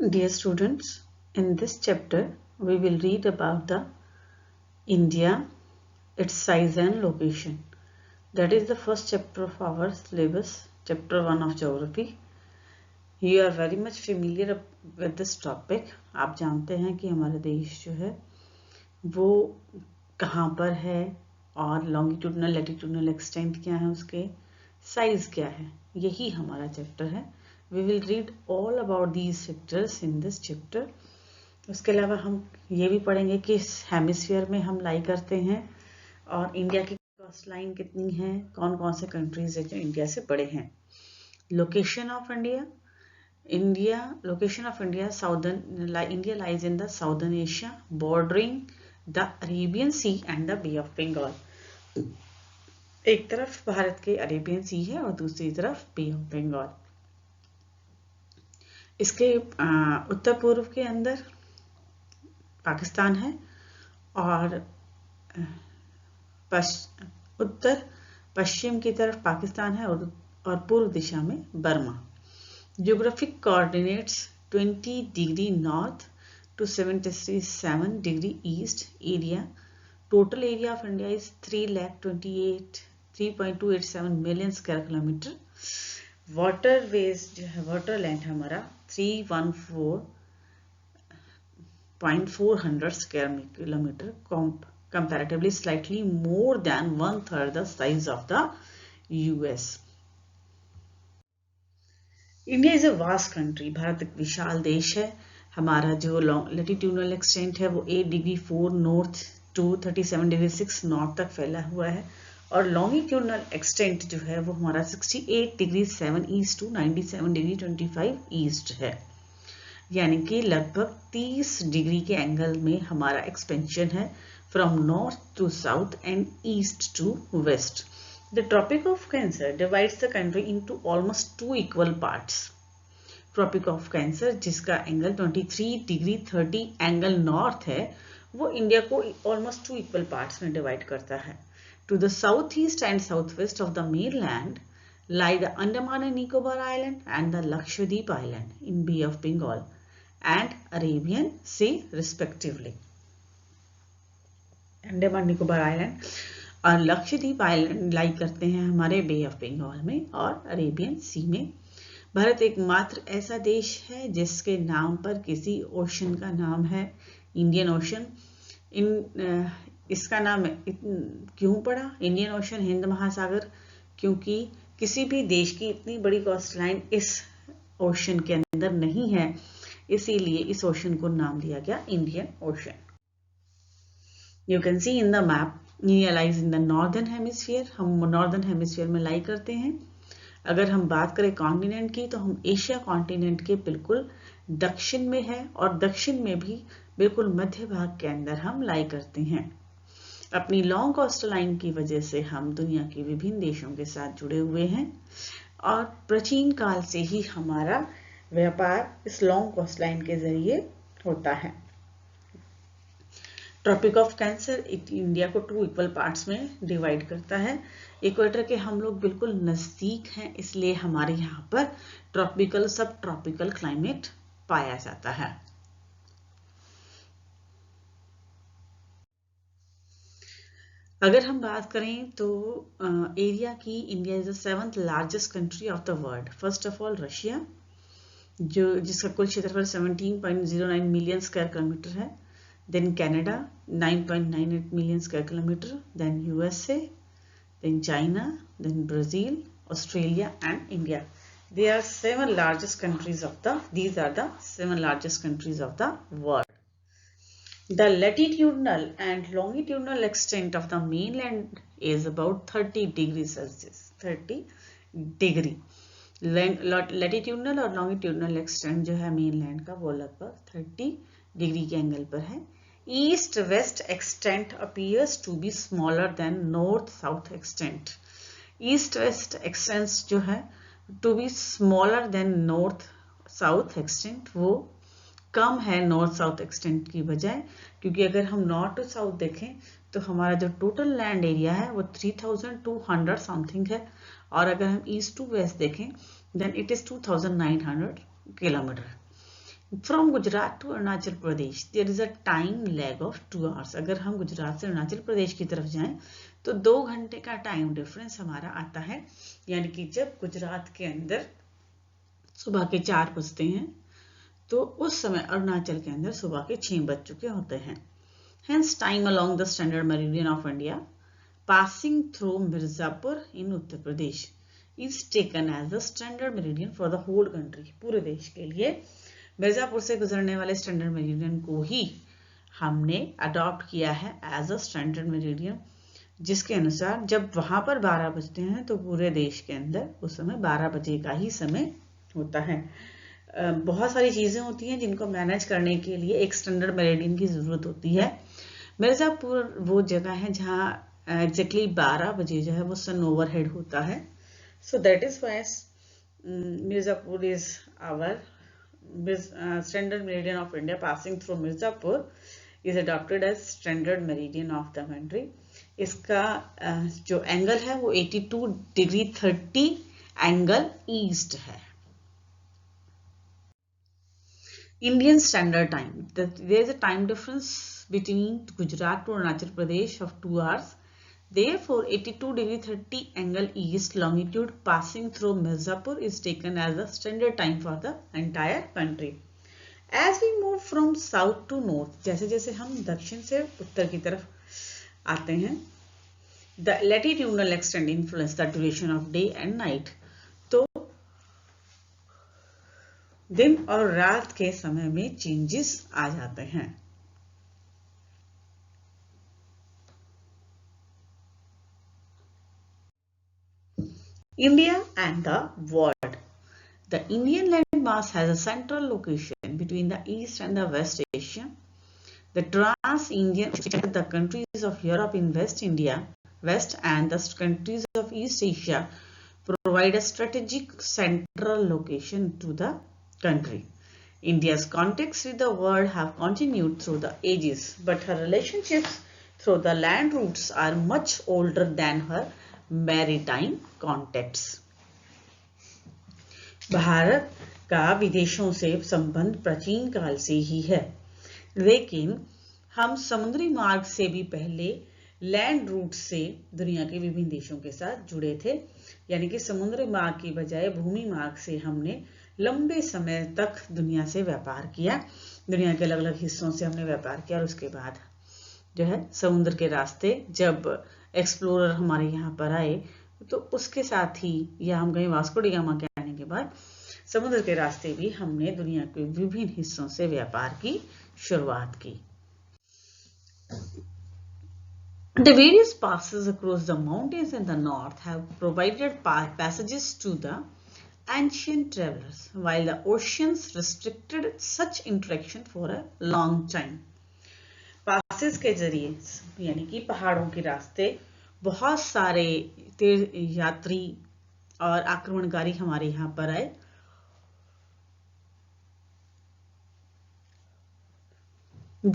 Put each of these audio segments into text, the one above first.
Dear students, in this chapter we will read about the India, its size and location. That is the first chapter of our syllabus, chapter 1 of geography. You are very much familiar with this topic. आप जानते हैं कि हमारा देश जो है वो कहाँ पर है और लॉन्गिट्यूडनल लैटिट्यूडनल एक्सटेंट क्या है, उसके साइज क्या है, यही हमारा चैप्टर है. We will read all about these sectors in this chapter. उसके अलावा हम ये भी पढ़ेंगे कि हेमिस्फीयर में हम लाई करते हैं और इंडिया की कोस्ट लाइन कितनी है, कौन कौन से कंट्रीज है जो इंडिया से बड़े हैं. Location of India location of India, India lies in the southern Asia, bordering the Arabian Sea and the Bay of Bengal. एक तरफ भारत के अरेबियन सी है और दूसरी तरफ बे ऑफ बंगाल. इसके उत्तर पूर्व के अंदर पाकिस्तान है और उत्तर पश्चिम की तरफ पाकिस्तान है और पूर्व दिशा में Burma. Geographic coordinates 20 degree north to 77 degree east area. Total area of India is 3.287 million square kilometer. Waterways जो है, water land हमारा 314.400 square kilometer, comparatively slightly more than 1/3 the size of the US. India is a vast country. Bharat एक विशाल देश है. हमारा जो latitudinal extent है वो 8 degree 4 north to 37 degree 6 north तक फैला हुआ है और लॉन्गिट्यूडनल एक्सटेंट जो है वो हमारा 68 degree 7 east to 97 degree 25 east है. यानी कि लगभग 30 डिग्री के एंगल में हमारा एक्सपेंशन है from north to south and east to west. The Tropic of Cancer divides the country into almost 2 equal parts. Tropic of Cancer जिसका एंगल 23 डिग्री 30 एंगल नॉर्थ है वो इंडिया को almost 2 equal parts में divide करता है. To the southeast and southwest of the mainland lie the Andaman and Nicobar Island and the Lakshadweep Island in Bay of Bengal and Arabian Sea respectively. Andaman Nicobar island और Lakshadweep island लाई करते हैं हमारे बे of Bengal में और Arabian सी में. भारत एकमात्र ऐसा देश है जिसके नाम पर किसी ओशन का नाम है इंडियन ओशन. इसका नाम क्यों पड़ा इंडियन ओशन, हिंद महासागर? क्योंकि किसी भी देश की इतनी बड़ी कोस्ट लाइन इस ओशन के अंदर नहीं है, इसीलिए इस ओशन को नाम दिया गया Indian ocean. You can see in the map, India lies in the northern hemisphere. हम नॉर्दर्न हेमिस्फीयर में लाई करते हैं. अगर हम बात करें कॉन्टिनेंट की तो हम एशिया कॉन्टिनेंट के बिल्कुल दक्षिण में है और दक्षिण में भी बिल्कुल मध्य भाग के अंदर हम लाई करते हैं. अपनी लॉन्ग कोस्ट लाइन की वजह से हम दुनिया के विभिन्न देशों के साथ जुड़े हुए हैं और प्राचीन काल से ही हमारा व्यापार इस लॉन्ग कोस्ट लाइन के जरिए होता है. ट्रॉपिक ऑफ कैंसर इंडिया को 2 इक्वल पार्ट्स में डिवाइड करता है. इक्वेटर के हम लोग बिल्कुल नजदीक हैं, इसलिए हमारे यहाँ पर ट्रॉपिकल सब ट्रॉपिकल क्लाइमेट पाया जाता है. अगर हम बात करें तो एरिया की, India is the 7th largest country of the world. First of all Russia जिसका कुल क्षेत्रफल 17.09 मिलियन स्क्वायर किलोमीटर है. Then Canada 9.98 million square kilometer, then USA, then China, then Brazil, Australia and India. These are the 7 largest countries of the world. The latitudinal and longitudinal extent of the mainland is about 30 degrees Celsius. 30 degree. Latitudinal और longitudinal extent जो है mainland का वो लगभग 30 degree के angle पर है. East west extent appears to be smaller than north south extent. East west extent जो है to be smaller than north south extent वो कम है नॉर्थ साउथ एक्सटेंट की बजाय, क्योंकि अगर हम नॉर्थ टू साउथ देखें तो हमारा जो टोटल लैंड एरिया है वो 3200 समथिंग है और अगर हम ईस्ट टू वेस्ट देखें then it is 2900 kilometre. From Gujarat to Arunachal Pradesh there is a time lag of 2 hours. अगर हम गुजरात से अरुणाचल प्रदेश की तरफ जाएं तो 2 घंटे का टाइम डिफरेंस हमारा आता है। यानी कि जब गुजरात के अंदर सुबह के 4 बजते हैं तो उस समय अरुणाचल के अंदर सुबह के 6 बज चुके होते हैं। Hence time along the standard meridian of India passing through Mirzapur in Uttar Pradesh is taken as the standard meridian for the whole country। पूरे देश के लिए मिर्जापुर से गुजरने वाले स्टैंडर्ड मेरिडियन को ही हमने अडॉप्ट किया है एज अ स्टैंडर्ड मेरिडियन, जिसके अनुसार जब वहां पर 12 बजते हैं तो पूरे देश के अंदर उस समय 12 बजे का ही समय होता है। बहुत सारी चीजें होती हैं जिनको मैनेज करने के लिए एक स्टैंडर्ड मेरिडियन की जरूरत होती है। मिर्जापुर वो जगह है जहाँ एग्जैक्टली 12 बजे जो है वो सन ओवरहेड होता है। So that is why Mirzapur is our standard meridian of India passing through Mirzapur is adopted as standard meridian of the country। इसका जो एंगल है वो 82 डिग्री 30 एंगल ईस्ट है। Indian Standard Time, there is a time difference between Gujarat to Arunachal Pradesh of 2 hours। Therefore 82 degree 30 angle east longitude passing through Mirzapur is taken as the standard time for the entire country। As we move from south to north, जैसे जैसे हम दक्षिण से उत्तर की तरफ आते हैं, the latitudinal extent influence the duration of day and night। तो दिन और रात के समय में चेंजेस आ जाते हैं। India and the world। The Indian landmass has a central location between the East and the West Asia। The trans-Indian, the countries of Europe in West India, West and the countries of East Asia provide a strategic central location to the country। India's contacts with the world have continued through the ages, but her relationships through the land routes are much older than her maritime contacts. Bharat का विदेशों से संबंध प्राचीन काल से ही है, लेकिन हम समुद्री मार्ग से भी पहले लैंड रूट से दुनिया के विभिन्न देशों के साथ जुड़े थे। यानी कि समुद्री मार्ग की बजाय भूमि मार्ग से हमने लंबे समय तक दुनिया से व्यापार किया। दुनिया के अलग अलग हिस्सों से हमने व्यापार किया और उसके बाद जो है समुद्र के रास्ते जब एक्सप्लोरर हमारे यहाँ पर आए तो उसके साथ ही, या हम कहीं वास्को डी गामा के आने के बाद समुद्र के रास्ते भी हमने दुनिया के विभिन्न हिस्सों से व्यापार की शुरुआत की। The various passes across the mountains in the north have provided passages to the ancient travelers, while the oceans restricted such interaction for a long time। Passes के जरिए यानी कि पहाड़ों के रास्ते बहुत सारे यात्री और आक्रमणकारी हमारे यहाँ पर आए।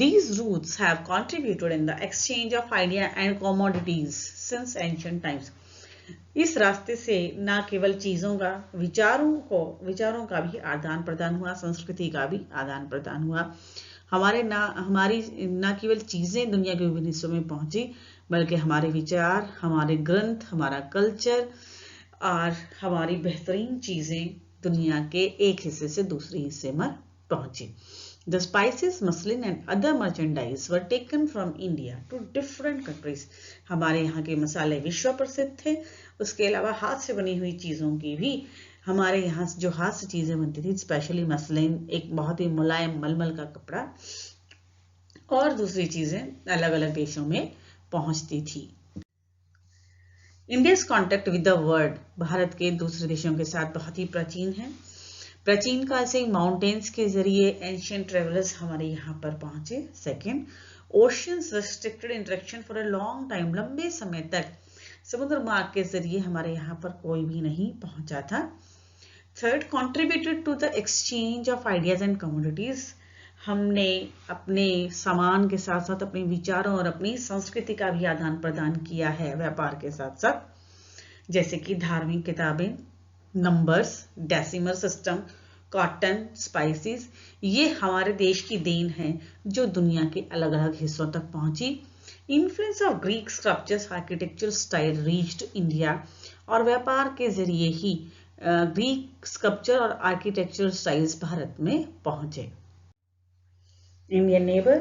These routes have contributed in the exchange of ideas and commodities since ancient times। इस रास्ते से न केवल चीजों का, विचारों का भी आदान प्रदान हुआ, संस्कृति का भी आदान प्रदान हुआ। हमारी ना केवल चीजें दुनिया के विभिन्न हिस्सों में पहुंची, बल्कि हमारे विचार, हमारे ग्रंथ, हमारा कल्चर और हमारी बेहतरीन चीजें दुनिया के एक हिस्से से दूसरे हिस्से में पहुंची। The spices, muslin and other merchandise were taken from India to different countries। हमारे यहाँ के मसाले विश्व प्रसिद्ध थे। उसके अलावा हाथ से बनी हुई चीजों की भी हमारे यहाँ जो हाथ से चीजें बनती थी, स्पेशली मसलिन, एक बहुत ही मुलायम मलमल का कपड़ा, और दूसरी चीजें अलग अलग देशों में पहुंचती थी। India's contact with the world, Bharat के दूसरे देशों के साथ बहुत ही प्राचीन है। प्राचीन काल से माउंटेन्स के जरिए एंशिएंट ट्रेवलर्स हमारे यहाँ पर पहुंचे। Second, oceans restricted interaction for a long time, लंबे समय तक समुद्र मार्ग के जरिए हमारे यहाँ पर कोई भी नहीं पहुंचा था। Third, contributed to the exchange of ideas and commodities, हमने अपने सामान के साथ साथ अपने विचारों और अपनी संस्कृति का भी आदान प्रदान किया है व्यापार के साथ साथ, जैसे कि धार्मिक किताबें, numbers, decimal system, cotton, spices, ये हमारे देश की देन है जो दुनिया के अलग अलग हिस्सों तक पहुंची। Influence of Greek sculptures architectural style reached India, और व्यापार के जरिए ही ग्रीक स्कल्पचर और आर्किटेक्चरल स्टाइल्स भारत में पहुंचे। Indian neighbor.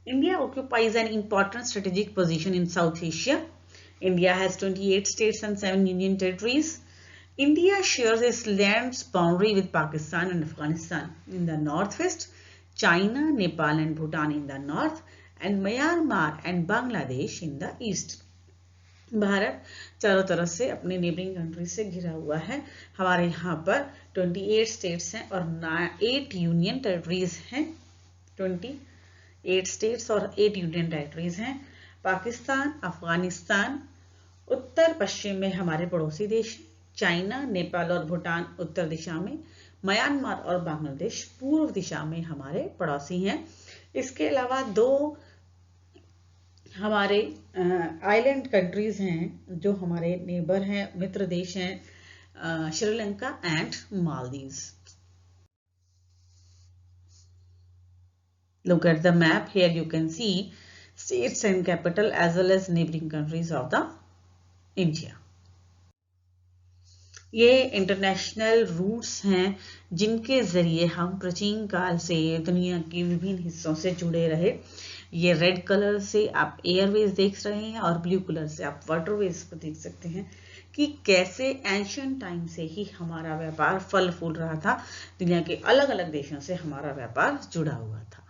India occupies an important strategic position in South Asia. India has 28 states and 7 union territories. India shares its land's boundary with Pakistan and Afghanistan in the northwest, China, Nepal and Bhutan in the north, and Myanmar and Bangladesh in the east. Bharat चारों तरफ से अपने neighbouring country से घिरा हुआ है। हमारे यहाँ पर 28 स्टेट्स हैं और 8 यूनियन टेरिटरीज हैं। 28 स्टेट्स और 8 यूनियन टेरिटरीज हैं। पाकिस्तान, अफगानिस्तान उत्तर पश्चिम में हमारे पड़ोसी देश, चाइना, नेपाल और भूटान उत्तर दिशा में, म्यांमार और बांग्लादेश पूर्व दिशा में हमारे पड़ोसी हैं। इसके अलावा 2 हमारे आइलैंड कंट्रीज हैं जो हमारे नेबर हैं, मित्र देश हैं, Sri Lanka and Maldives. Look at the map. Here you can see states and capital as well as neighboring countries of the India. ये इंटरनेशनल रूट्स हैं जिनके जरिए हम प्राचीन काल से दुनिया के विभिन्न हिस्सों से जुड़े रहे। ये रेड कलर से आप एयरवेज देख रहे हैं और ब्लू कलर से आप वाटरवेज को देख सकते हैं कि कैसे एंशिएंट टाइम से ही हमारा व्यापार फल फूल रहा था। दुनिया के अलग अलग देशों से हमारा व्यापार जुड़ा हुआ था।